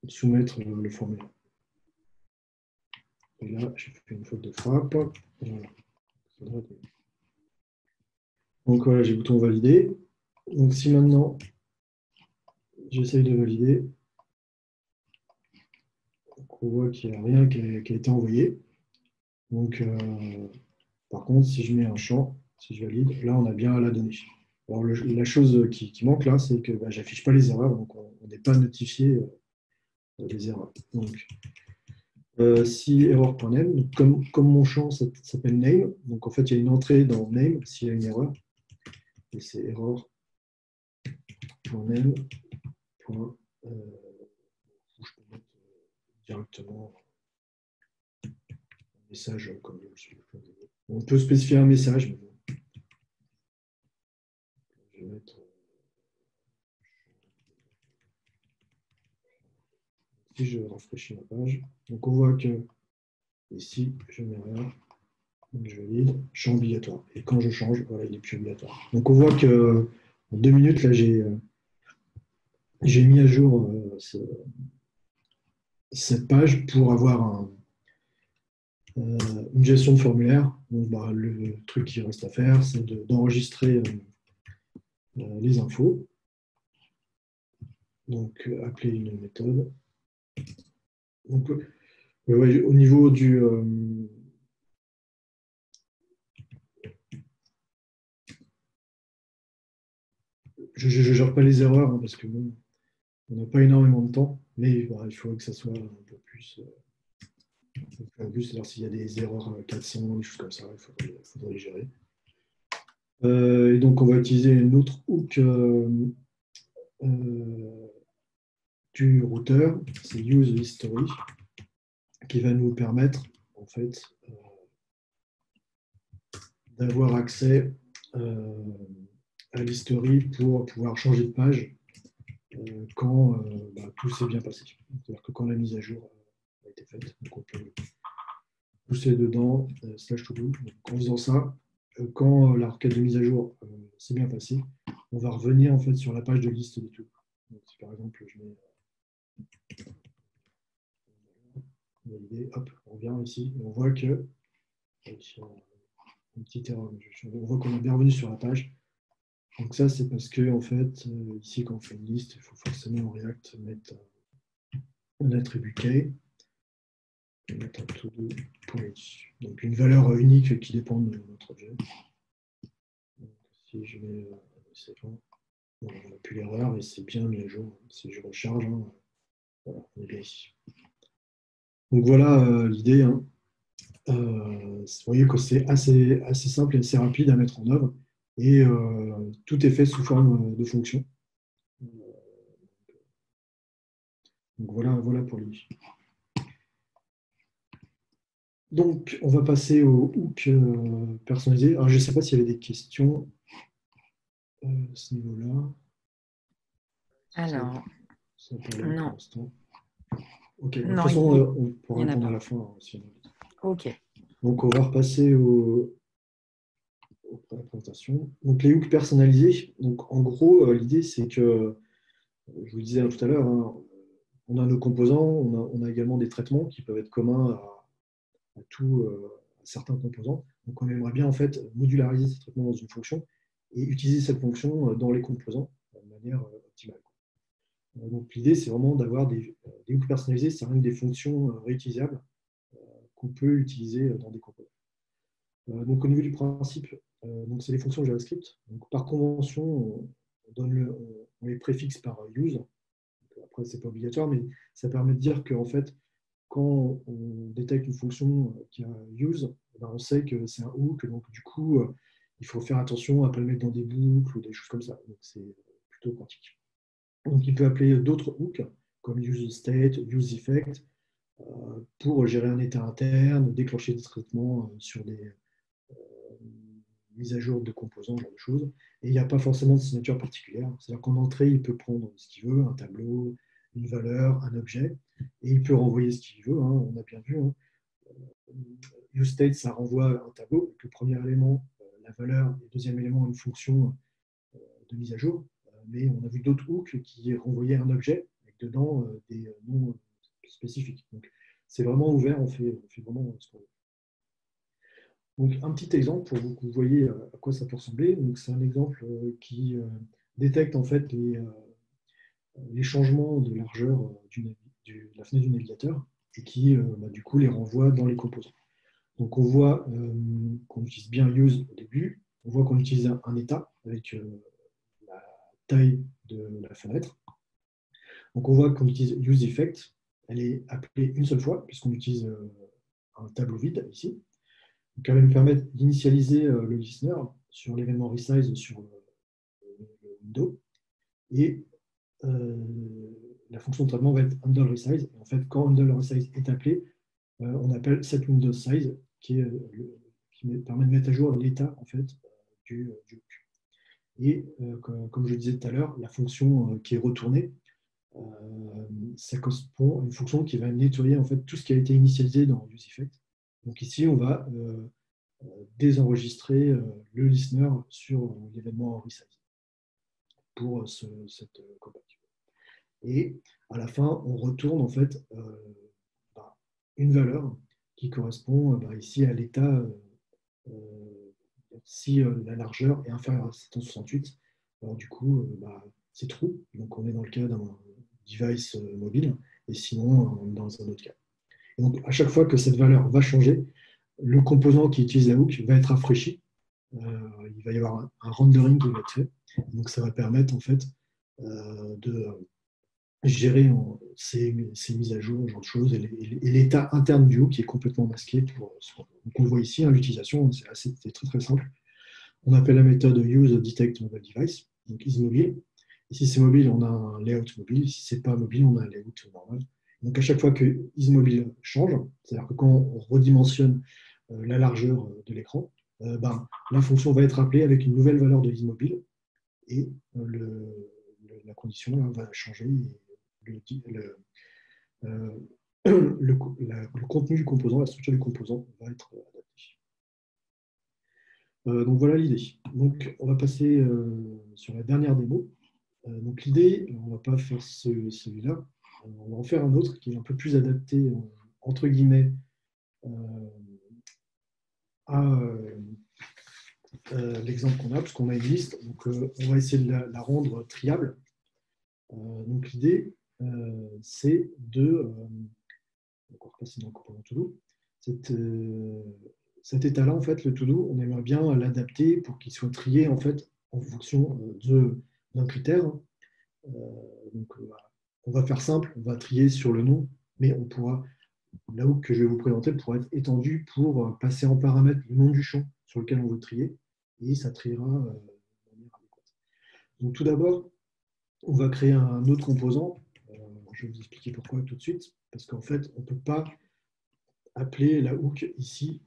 soumettre le formulaire. Et là, j'ai fait une faute de frappe. Voilà. Donc voilà, j'ai le bouton valider. Donc si maintenant j'essaye de valider, donc on voit qu'il n'y a rien qui a été envoyé. Donc par contre, si je mets un champ, si je valide, là on a bien la donnée. Alors la chose qui manque là, c'est que j'affiche pas les erreurs, donc on n'est pas notifié des erreurs. Donc si error.name, comme mon champ s'appelle name, donc en fait il y a une entrée dans name s'il y a une erreur, et c'est error.name. Je peux mettre directement un message comme je le fais. On peut spécifier un message, mais bon. Je vais mettre. Si je rafraîchis la page, donc on voit que ici, je mets rien. Donc je valide, champ obligatoire. Et quand je change, voilà, il n'est plus obligatoire. Donc on voit que en 2 minutes, là, j'ai mis à jour cette page pour avoir une gestion de formulaire. Donc, le truc qui reste à faire, c'est d'enregistrer les infos. Donc, appeler une méthode. Donc, ouais, au niveau du... je ne gère pas les erreurs, hein, parce que bon, on n'a pas énormément de temps, mais voilà, il faudrait que ça soit un peu plus... c'est-à-dire s'il y a des erreurs 400, des choses comme ça, il faudrait les gérer. Et donc, on va utiliser une autre hook du routeur, c'est Use History, qui va nous permettre, en fait, d'avoir accès à l'history pour pouvoir changer de page quand tout s'est bien passé. C'est-à-dire que quand la mise à jour a été faite, donc on peut pousser dedans, slash to do. En faisant ça, quand la requête de mise à jour s'est bien passée, on va revenir en fait sur la page de liste des tools. Donc, si par exemple, je mets valider, hop, on revient ici et on voit que une petite erreur, on voit qu'on est bien revenu sur la page. Donc ça, c'est parce que en fait, ici, quand on fait une liste, il faut forcément en React mettre un attribut key et mettre un to do pour dessus. Donc une valeur unique qui dépend de notre objet. Donc, si je mets c'est bon, on n'a plus l'erreur et c'est bien mis à jour. Si je recharge, voilà, on est bien ici. Donc voilà l'idée. Hein. Vous voyez que c'est assez simple et assez rapide à mettre en œuvre. Et tout est fait sous forme de fonction. Donc voilà pour lui. Donc, on va passer au hook personnalisé. Alors, je ne sais pas s'il y avait des questions à ce niveau-là. Alors, Ça parlait pour non. l'instant. Ok, de toute Non, façon, il on pourra n'y en a répondre à pas. la fin. Si on a besoin. OK. Donc, on va repasser à la présentation. Donc, les hooks personnalisés. Donc, en gros, l'idée, c'est que, je vous le disais tout à l'heure, hein, on a nos composants, on a également des traitements qui peuvent être communs à certains composants. Donc, on aimerait bien en fait modulariser ces traitements dans une fonction et utiliser cette fonction dans les composants de manière optimale. Donc, l'idée, c'est vraiment d'avoir des hooks personnalisés, c'est rien que des fonctions réutilisables qu'on peut utiliser dans des composants. Donc, au niveau du principe, donc c'est les fonctions JavaScript. Donc, par convention, on les préfixe par use. Donc, après, ce n'est pas obligatoire, mais ça permet de dire qu'en fait, quand on détecte une fonction qui a use, ben on sait que c'est un hook, donc du coup, il faut faire attention à ne pas le mettre dans des boucles ou des choses comme ça. Donc c'est plutôt pratique. Donc il peut appeler d'autres hooks, comme useState, useEffect, pour gérer un état interne, déclencher des traitements sur des mises à jour de composants, genre de choses. Et il n'y a pas forcément de signature particulière. C'est-à-dire qu'en entrée, il peut prendre ce qu'il veut, un tableau, une valeur, un objet, et il peut renvoyer ce qu'il veut. Hein, on a bien vu. Hein. UseState, ça renvoie un tableau, avec le premier élément, la valeur, et le deuxième élément, une fonction de mise à jour. Mais on a vu d'autres hooks qui renvoyaient un objet, avec dedans des noms spécifiques. Donc, c'est vraiment ouvert, on fait vraiment ce qu'on veut. Donc, un petit exemple pour que vous voyez à quoi ça peut ressembler. Donc, c'est un exemple qui détecte en fait les changements de largeur de la fenêtre du navigateur et qui, du coup, les renvoie dans les composants. Donc, on voit qu'on utilise bien use au début. On voit qu'on utilise un état avec la taille de la fenêtre. Donc, on voit qu'on utilise useEffect. Elle est appelée une seule fois puisqu'on utilise un tableau vide ici. Donc, elle va nous permettre d'initialiser le listener sur l'événement resize sur le window. Et la fonction de traitement va être handle resize. Et en fait, quand handle resize est appelé, on appelle set window size qui permet de mettre à jour l'état en fait, du hook. Et comme je le disais tout à l'heure, la fonction qui est retournée, ça correspond à une fonction qui va nettoyer en fait, tout ce qui a été initialisé dans useEffect. Donc ici, on va désenregistrer le listener sur l'événement resize pour cette compatibilité. Et à la fin, on retourne en fait une valeur qui correspond ici à l'état si la largeur est inférieure à 768. Alors du coup, c'est true. Donc on est dans le cas d'un device mobile, et sinon on est dans un autre cas. Et donc à chaque fois que cette valeur va changer, le composant qui utilise la hook va être rafraîchi. Il va y avoir un rendering qui va être fait. Donc ça va permettre en fait de gérer ces mises à jour, ce genre de choses, et l'état interne du hook qui est complètement masqué. Donc on le voit ici, hein, l'utilisation, c'est très très simple. On appelle la méthode useDetectMobileDevice, donc isMobile. Et si c'est mobile, on a un layout mobile. Si ce n'est pas mobile, on a un layout normal. Donc à chaque fois que isMobile change, c'est-à-dire que quand on redimensionne la largeur de l'écran, la fonction va être appelée avec une nouvelle valeur de isMobile et la condition là, va changer. Et euh, le contenu du composant, la structure du composant va être adapté. Donc voilà l'idée. Donc on va passer sur la dernière démo. Donc l'idée, on ne va pas faire celui-là, on va en faire un autre qui est un peu plus adapté, entre guillemets, euh, à l'exemple qu'on a, parce qu'on a une liste. Donc on va essayer de la rendre triable. Donc l'idée, c'est de... donc on va repasser dans le composant to-do. Cet état-là, en fait, le to-do, on aimerait bien l'adapter pour qu'il soit trié en fait en fonction d'un critère. Donc, on va faire simple, on va trier sur le nom, mais on pourra, la hook que je vais vous présenter pourra être étendue pour passer en paramètre le nom du champ sur lequel on veut trier, et ça triera de manière adéquate. Donc tout d'abord, on va créer un autre composant. Je vais vous expliquer pourquoi tout de suite, parce qu'en fait, on ne peut pas appeler la hook ici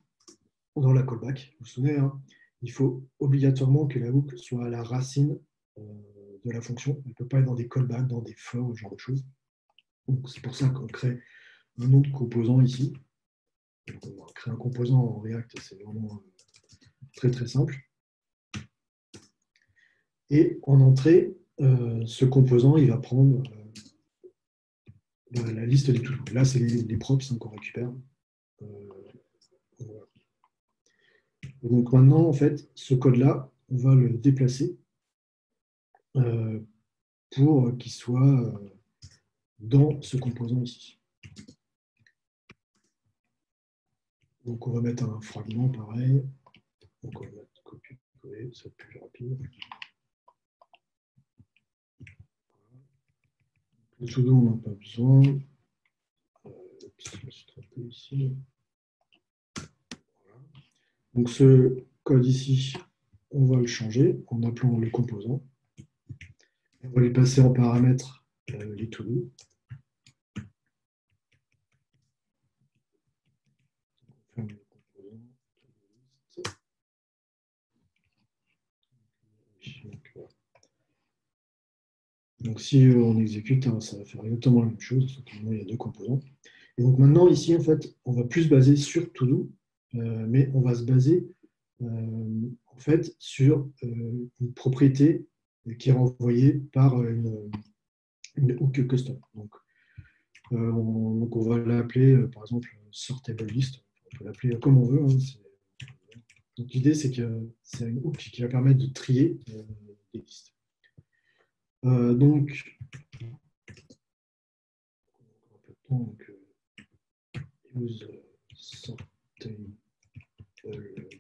dans la callback. Vous vous souvenez, hein, il faut obligatoirement que la hook soit à la racine de la fonction. Elle ne peut pas être dans des callbacks, dans des for, ce genre de choses. C'est pour ça qu'on crée un nom de composant ici. Donc, on va créer un composant en React, c'est vraiment très très simple. Et en entrée, ce composant, il va prendre la liste des to-do. Là, c'est les props qu'on récupère. Voilà. Donc maintenant, en fait, ce code-là, on va le déplacer pour qu'il soit dans ce composant ici. Donc on va mettre un fragment pareil. Donc on va mettre copier-coller, ça va être plus rapide. Le to-do, on n'a pas besoin. Je me suis trompé ici. Voilà. Donc ce code ici, on va le changer en appelant le composant. On va lui passer en paramètre les to-do. Donc si on exécute, hein, ça va faire exactement la même chose, sauf que il y a deux composants. Et donc maintenant, ici, en fait, on va plus se baser sur to-do, mais on va se baser en fait sur une propriété qui est renvoyée par une hook custom. Donc on va l'appeler par exemple sortable list. On peut l'appeler comme on veut. Hein, donc l'idée c'est que c'est une hook qui va permettre de trier des listes. Donc use sortable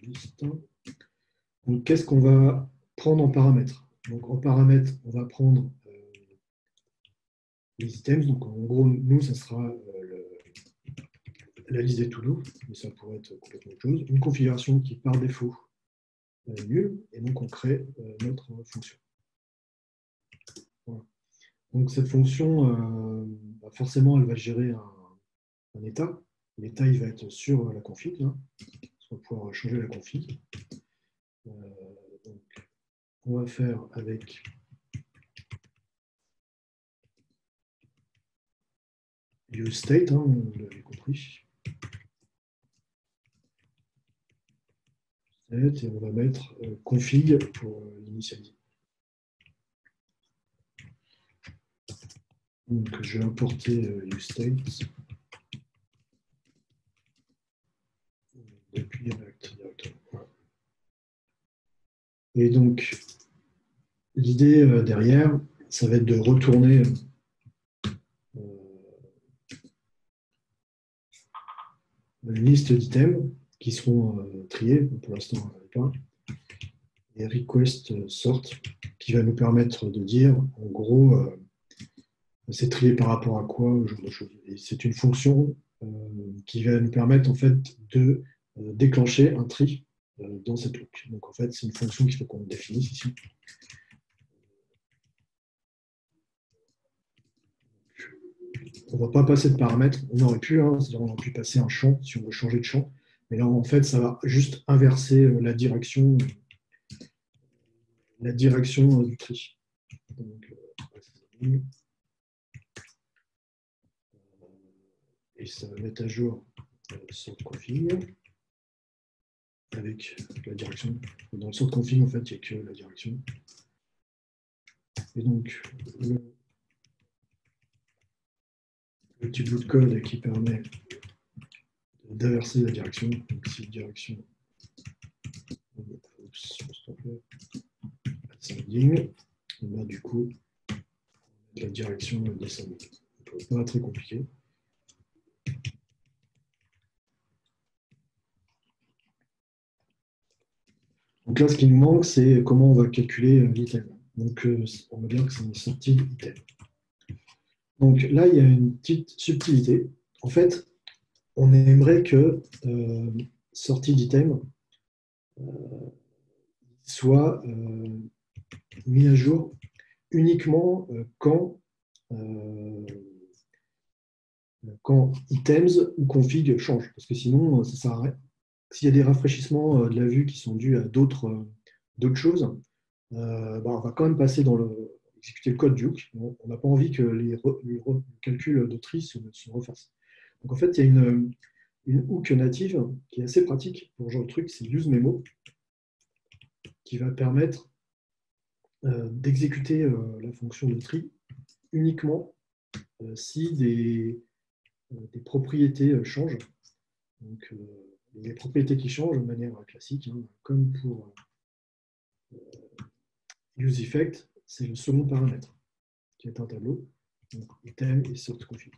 list. Donc qu'est-ce qu'on va prendre en paramètre? Donc en paramètre, on va prendre les items. Donc en gros, nous, ça sera la liste des to-do, mais ça pourrait être complètement autre chose. Une configuration qui, par défaut, est nulle, et donc on crée notre fonction. Voilà. Donc cette fonction, forcément, elle va gérer un état. L'état, il va être sur la config. Là. On va pouvoir changer la config. Donc, on va faire avec useState, hein, vous l'avez compris. Et on va mettre config pour l'initialiser. Donc je vais importer useState depuis React directement. Voilà. Et donc l'idée derrière, ça va être de retourner une liste d'items qui seront triés. Pour l'instant, on n'en a pas. Et request sort qui va nous permettre de dire, en gros, c'est trié par rapport à quoi, ce genre de choses. Et c'est une fonction qui va nous permettre en fait de déclencher un tri dans cette hook. Donc en fait, c'est une fonction qu'il faut qu'on définisse ici. On ne va pas passer de paramètres. On aurait pu, hein, c'est-à-dire on aurait pu passer un champ si on veut changer de champ. Mais là, en fait, ça va juste inverser la direction du tri. Donc, et ça va mettre à jour cette config. avec la direction. Dans le sort config, en fait, il n'y a que la direction. Et donc, le petit bout de code qui permet d'inverser la direction. Donc, si direction, ascending, et là, du coup, la direction descending. Pas très compliqué. Donc là, ce qui nous manque, c'est comment on va calculer l'item. Donc, on va dire que c'est une sortie item. Donc là, il y a une petite subtilité. En fait, on aimerait que sortie d'item soit mis à jour uniquement quand items ou config changent. Parce que sinon, ça sert à rien. S'il y a des rafraîchissements de la vue qui sont dus à d'autres choses, on va quand même passer dans exécuter le code du hook. On n'a pas envie que les calculs de tri se refassent. Donc en fait, il y a une hook native qui est assez pratique pour ce genre de truc, c'est useMemo, qui va permettre d'exécuter la fonction de tri uniquement si des propriétés changent. Donc les propriétés qui changent de manière classique, hein, comme pour useEffect, c'est le second paramètre qui est un tableau, donc item et sortConfig.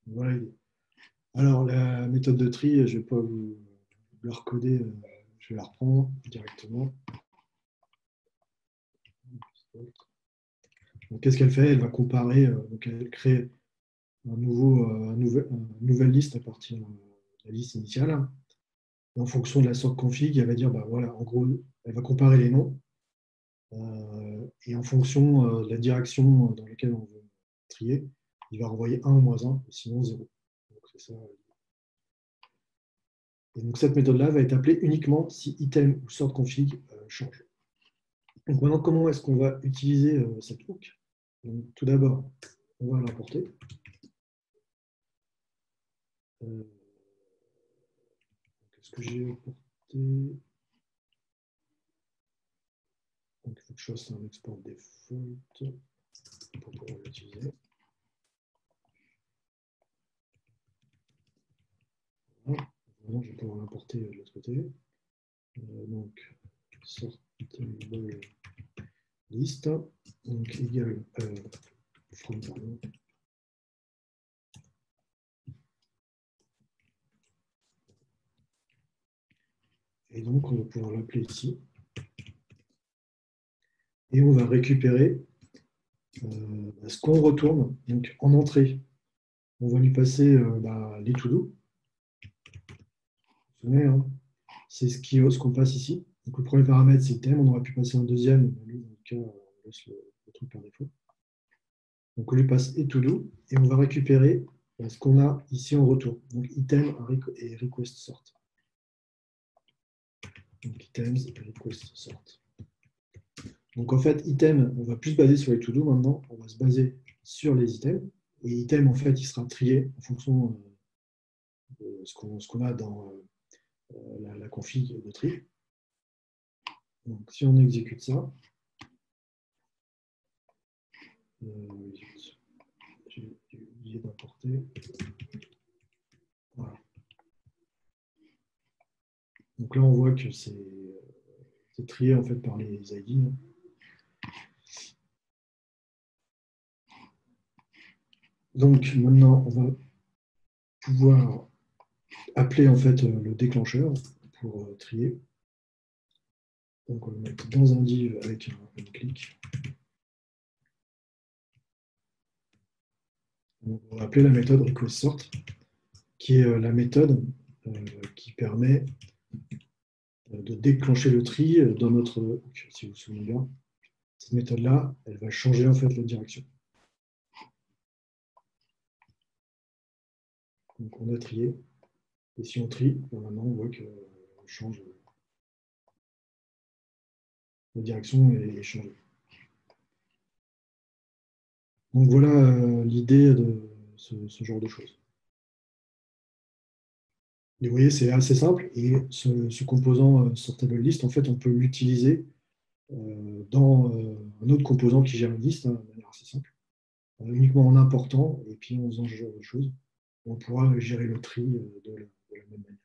Voilà l'idée. Alors la méthode de tri, je ne vais pas vous la recoder, je vais la reprendre directement. Qu'est-ce qu'elle fait? Elle va comparer, donc elle crée une nouvelle liste à partir de la liste initiale. Et en fonction de la sorte config, elle va dire, voilà, en gros, elle va comparer les noms. Et en fonction de la direction dans laquelle on veut trier, il va renvoyer 1 ou -1, sinon 0. Donc, c'est ça. Et donc cette méthode-là va être appelée uniquement si item ou sort config change. Donc maintenant, comment est-ce qu'on va utiliser cette hook? Donc, tout d'abord, on va l'importer. Qu'est-ce que j'ai importé? Donc il faut que je fasse un export default pour pouvoir l'utiliser. Voilà. Maintenant, je vais pouvoir l'importer de l'autre côté. Donc, sortable list, donc égal from, pardon. Et donc, on va pouvoir l'appeler ici. Et on va récupérer ce qu'on retourne. Donc, en entrée, on va lui passer les to-do. Vous vous souvenez, hein, c'est ce qu'on passe ici. Donc, le premier paramètre, c'est item. On aurait pu passer un deuxième, mais dans le cas, on laisse le truc par défaut. Donc, on lui passe et to-do. Et on va récupérer ce qu'on a ici en retour. Donc, item et request sort. Donc, items et request sort. Donc, en fait, item, on va plus se baser sur les to-do maintenant. On va se baser sur les items. Et item, en fait, il sera trié en fonction de ce qu'on a dans la config de tri. Donc, si on exécute ça, j'ai oublié d'importer. Voilà. Donc là, on voit que c'est trié en fait par les ID. Donc maintenant, on va pouvoir appeler en fait le déclencheur pour trier. Donc on va le mettre dans un div avec un clic. On va appeler la méthode requestSort, qui est la méthode qui permet de déclencher le tri dans notre hook, si vous vous souvenez bien. Cette méthode-là, elle va changer en fait la direction. Donc on a trié. Et si on trie, maintenant on voit qu'on change. La direction est changée. Donc voilà l'idée de ce genre de choses. Et vous voyez, c'est assez simple. Et ce composant sortable list, en fait, on peut l'utiliser dans un autre composant qui gère une liste, hein, de manière assez simple, uniquement en important, et puis en faisant ce genre de choses. On pourra gérer le tri de la même manière.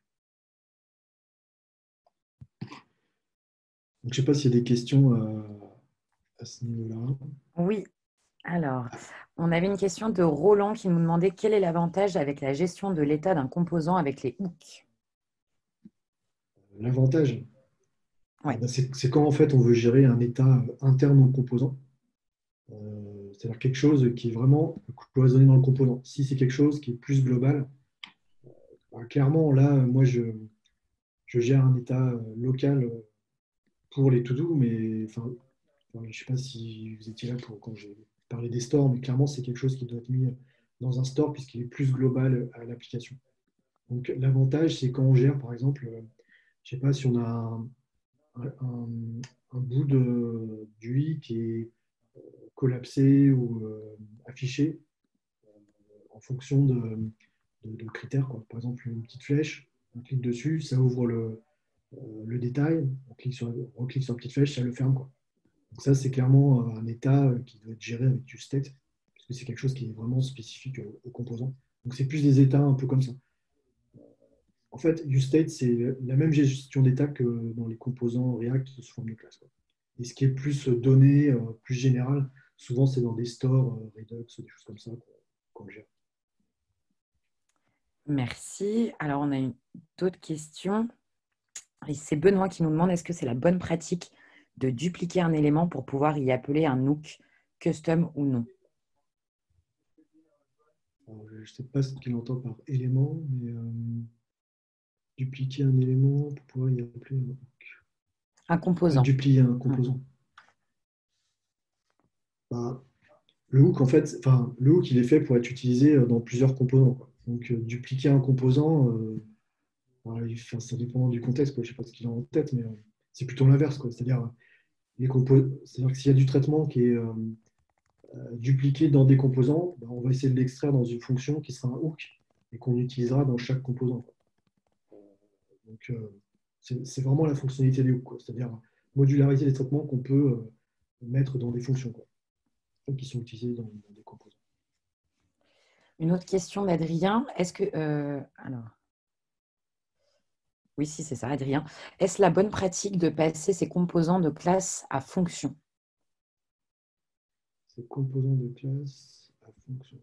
Donc, je ne sais pas s'il y a des questions à ce niveau-là. Oui, alors, on avait une question de Roland qui nous demandait quel est l'avantage avec la gestion de l'état d'un composant avec les hooks. L'avantage, Ouais. bah, c'est quand en fait on veut gérer un état interne au composant. C'est-à-dire quelque chose qui est vraiment cloisonné dans le composant. Si c'est quelque chose qui est plus global, bah, clairement, là, moi, je gère un état local pour les to-do, mais je ne sais pas si vous étiez là quand j'ai parlé des stores, mais clairement, c'est quelque chose qui doit être mis dans un store puisqu'il est plus global à l'application. Donc, l'avantage, c'est quand on gère, par exemple, je ne sais pas si on a un, un bout d'UI qui est collapsé ou affiché en fonction de critères, quoi. Par exemple, une petite flèche, on clique dessus, ça ouvre le détail, on clique sur la petite flèche, ça le ferme, quoi. Donc ça, c'est clairement un état qui doit être géré avec du state, parce que c'est quelque chose qui est vraiment spécifique aux composants. Donc c'est plus des états un peu comme ça. En fait, UState, c'est la même gestion d'état que dans les composants React sous forme de classe, quoi. Et ce qui est plus donné, plus général, souvent c'est dans des stores Redux, des choses comme ça qu'on gère. Merci. Alors, on a d'autres questions. Et c'est Benoît qui nous demande est-ce que c'est la bonne pratique de dupliquer un élément pour pouvoir y appeler un hook custom ou non? Alors, je ne sais pas ce qu'il entend par élément, mais dupliquer un élément pour pouvoir y appeler Un composant. duplier un Mm. composant. Bah, le hook, en fait, le hook, il est fait pour être utilisé dans plusieurs composants, quoi. Donc, dupliquer un composant, voilà, ça dépend du contexte, quoi. Je ne sais pas ce qu'il a en tête, mais c'est plutôt l'inverse, quoi. C'est-à-dire que s'il y a du traitement qui est dupliqué dans des composants, bah, on va essayer de l'extraire dans une fonction qui sera un hook et qu'on utilisera dans chaque composant, quoi. Donc, c'est vraiment la fonctionnalité des hooks, quoi. C'est-à-dire modulariser les traitements qu'on peut mettre dans des fonctions, quoi, qui sont utilisés dans des composants. Une autre question d'Adrien. Est-ce que. Alors, oui, si, c'est ça, Adrien. Est-ce la bonne pratique de passer ces composants de classe à fonction? Ces composants de classe à fonction.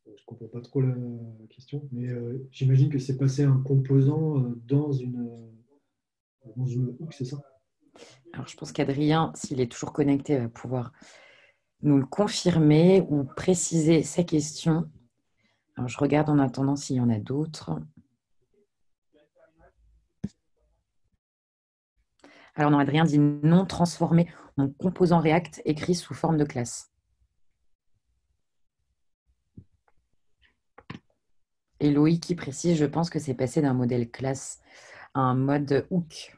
Je ne comprends pas trop la question, mais j'imagine que c'est passer un composant dans une hook, c'est ça? Alors, je pense qu'Adrien, s'il est toujours connecté, va pouvoir nous le confirmer ou préciser sa question. Alors, je regarde en attendant s'il y en a d'autres. Alors, non, Adrien dit non, transformer en composant React écrit sous forme de classe. Et Loïc qui précise, je pense que c'est passé d'un modèle classe à un mode hook.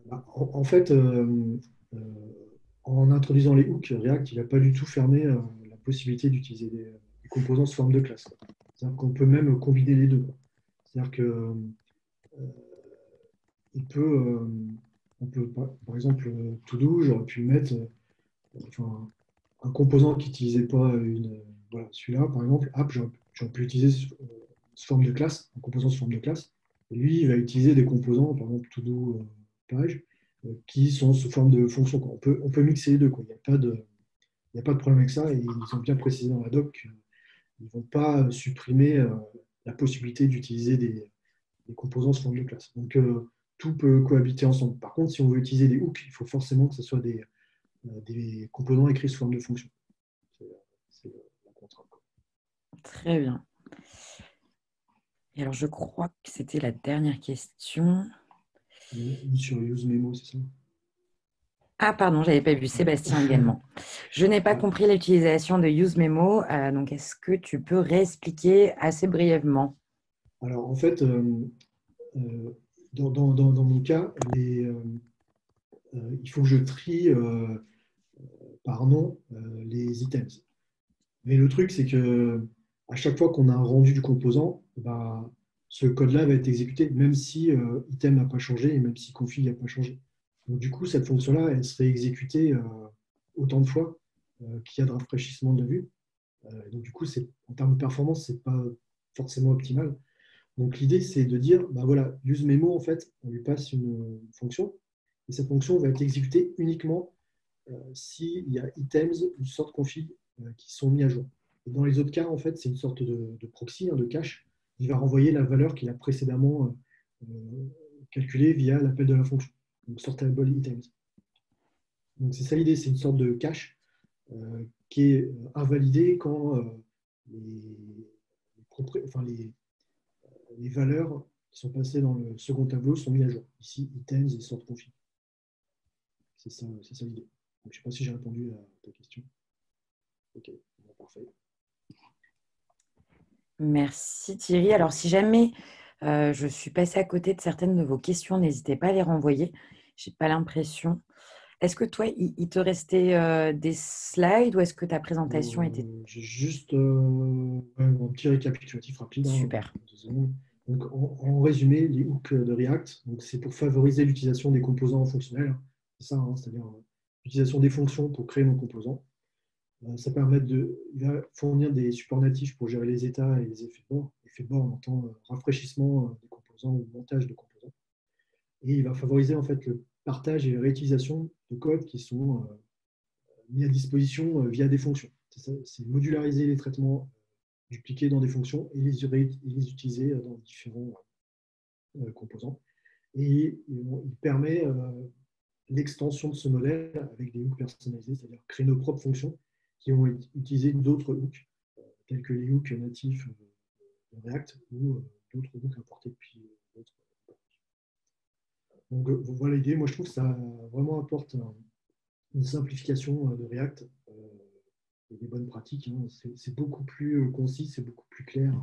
Bah, en fait, euh, en introduisant les hooks, React, il n'a pas du tout fermé la possibilité d'utiliser des composants sous forme de classe, quoi. C'est-à-dire qu'on peut même combiner les deux, quoi. C'est-à-dire que il peut, on peut, par exemple, To-Do, j'aurais pu mettre enfin, un composant qui n'utilisait pas voilà, celui-là, par exemple, app, j'aurais pu l'utiliser sous forme de classe, un composant sous forme de classe. Et lui, il va utiliser des composants, par exemple, To-Do page, qui sont sous forme de fonction, quoi. On peut mixer les deux, quoi. Il n'y a pas de problème avec ça. Et ils ont bien précisé dans la doc qu'ils ne vont pas supprimer la possibilité d'utiliser des composants sous forme de classe. Donc, tout peut cohabiter ensemble. Par contre, si on veut utiliser des hooks, il faut forcément que ce soit des composants écrits sous forme de fonction. C'est la contrainte, quoi. Très bien. Et alors, je crois que c'était la dernière question. Sur use memo, c'est ça? Ah, pardon, je n'avais pas vu. Sébastien également. Je n'ai pas Ouais. compris l'utilisation de UseMemo. Donc, est-ce que tu peux réexpliquer assez brièvement? Alors, en fait, euh, dans mon cas, il faut que je trie par nom les items. Mais le truc, c'est que à chaque fois qu'on a un rendu du composant, bah, ce code-là va être exécuté, même si item n'a pas changé et même si config n'a pas changé. Donc, du coup, cette fonction-là, elle serait exécutée autant de fois qu'il y a de rafraîchissement de la vue. Donc, du coup, en termes de performance, ce n'est pas forcément optimal. Donc, l'idée, c'est de dire, bah voilà, useMemo, en fait, on lui passe une fonction, et cette fonction va être exécutée uniquement s'il y a items ou sort config qui sont mis à jour. Et dans les autres cas, en fait, c'est une sorte de proxy, de cache. Il va renvoyer la valeur qu'il a précédemment calculée via l'appel de la fonction. Donc, sortable items. Donc, c'est ça l'idée, c'est une sorte de cache qui est invalidée quand les valeurs qui sont passées dans le second tableau sont mises à jour. Ici, items et sort config. C'est ça l'idée. Je ne sais pas si j'ai répondu à ta question. Ok, bon, parfait. Merci Thierry. Alors, si jamais je suis passée à côté de certaines de vos questions, n'hésitez pas à les renvoyer. Je n'ai pas l'impression. Est-ce que toi, il te restait des slides ou est-ce que ta présentation était J'ai juste un petit récapitulatif rapide. super? 2 secondes. Donc, en résumé, les hooks de React, c'est pour favoriser l'utilisation des composants fonctionnels. C'est ça, c'est-à-dire l'utilisation des fonctions pour créer nos composants. Ça permet il va fournir des supports natifs pour gérer les états et les effets de bord. Effets de bord, on entend rafraîchissement des composants ou montage de composants. Et il va favoriser en fait le partage et la réutilisation de codes qui sont mis à disposition via des fonctions. C'est modulariser les traitements dupliqués dans des fonctions et les utiliser dans différents composants. Et il permet l'extension de ce modèle avec des hooks personnalisés, c'est-à-dire créer nos propres fonctions qui vont utiliser d'autres hooks, tels que les hooks natifs de React ou d'autres hooks importés depuis d'autres. Donc voilà l'idée. Moi, je trouve que ça vraiment apporte une simplification de React et des bonnes pratiques. C'est beaucoup plus concis, c'est beaucoup plus clair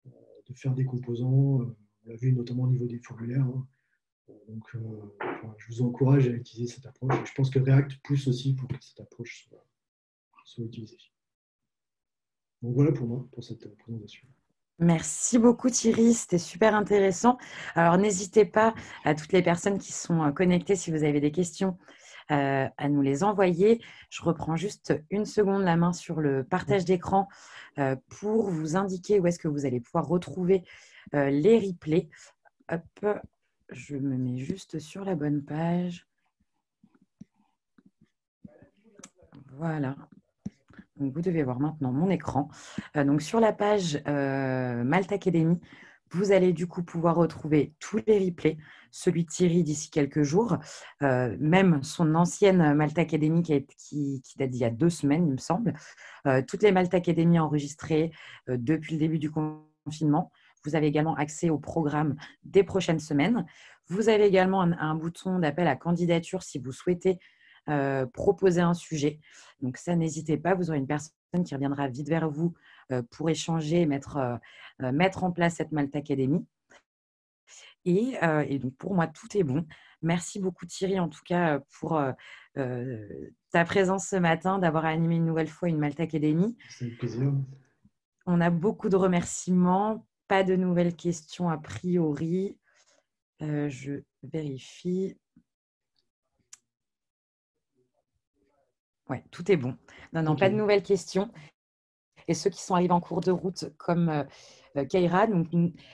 de faire des composants. On l'a vu notamment au niveau des formulaires. Donc, je vous encourage à utiliser cette approche. Je pense que React pousse aussi pour que cette approche soit utilisée. Donc voilà pour moi, pour cette présentation. Merci beaucoup Thierry, c'était super intéressant. Alors n'hésitez pas à toutes les personnes qui sont connectées, si vous avez des questions, à nous les envoyer. Je reprends juste une seconde la main sur le partage d'écran pour vous indiquer où est-ce que vous allez pouvoir retrouver les replays. Hop, je me mets juste sur la bonne page. Voilà. Donc, vous devez voir maintenant mon écran. Donc, sur la page Malte Academy, vous allez du coup pouvoir retrouver tous les replays, celui de Thierry d'ici quelques jours, même son ancienne Malte Academy qui date d'il y a 2 semaines, il me semble. Toutes les Malte Academy enregistrées depuis le début du confinement. Vous avez également accès au programme des prochaines semaines. Vous avez également un bouton d'appel à candidature si vous souhaitez proposer un sujet. Donc ça, n'hésitez pas, vous aurez une personne qui reviendra vite vers vous pour échanger et mettre en place cette Malte Academy. Et donc pour moi, tout est bon. Merci beaucoup Thierry, en tout cas, pour ta présence ce matin, d'avoir animé une nouvelle fois une Malte Academy. C'est un plaisir. On a beaucoup de remerciements, pas de nouvelles questions a priori. Je vérifie. Ouais, tout est bon. Non, Okay. pas de nouvelles questions. Et ceux qui sont arrivés en cours de route, comme Keira, donc,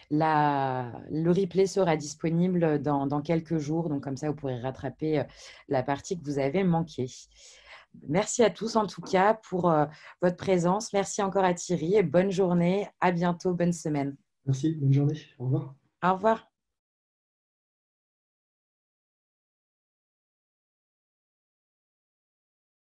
le replay sera disponible dans quelques jours. Donc, comme ça, vous pourrez rattraper la partie que vous avez manquée. Merci à tous, en tout cas, pour votre présence. Merci encore à Thierry et bonne journée. À bientôt. Bonne semaine. Merci, bonne journée. Au revoir. Au revoir.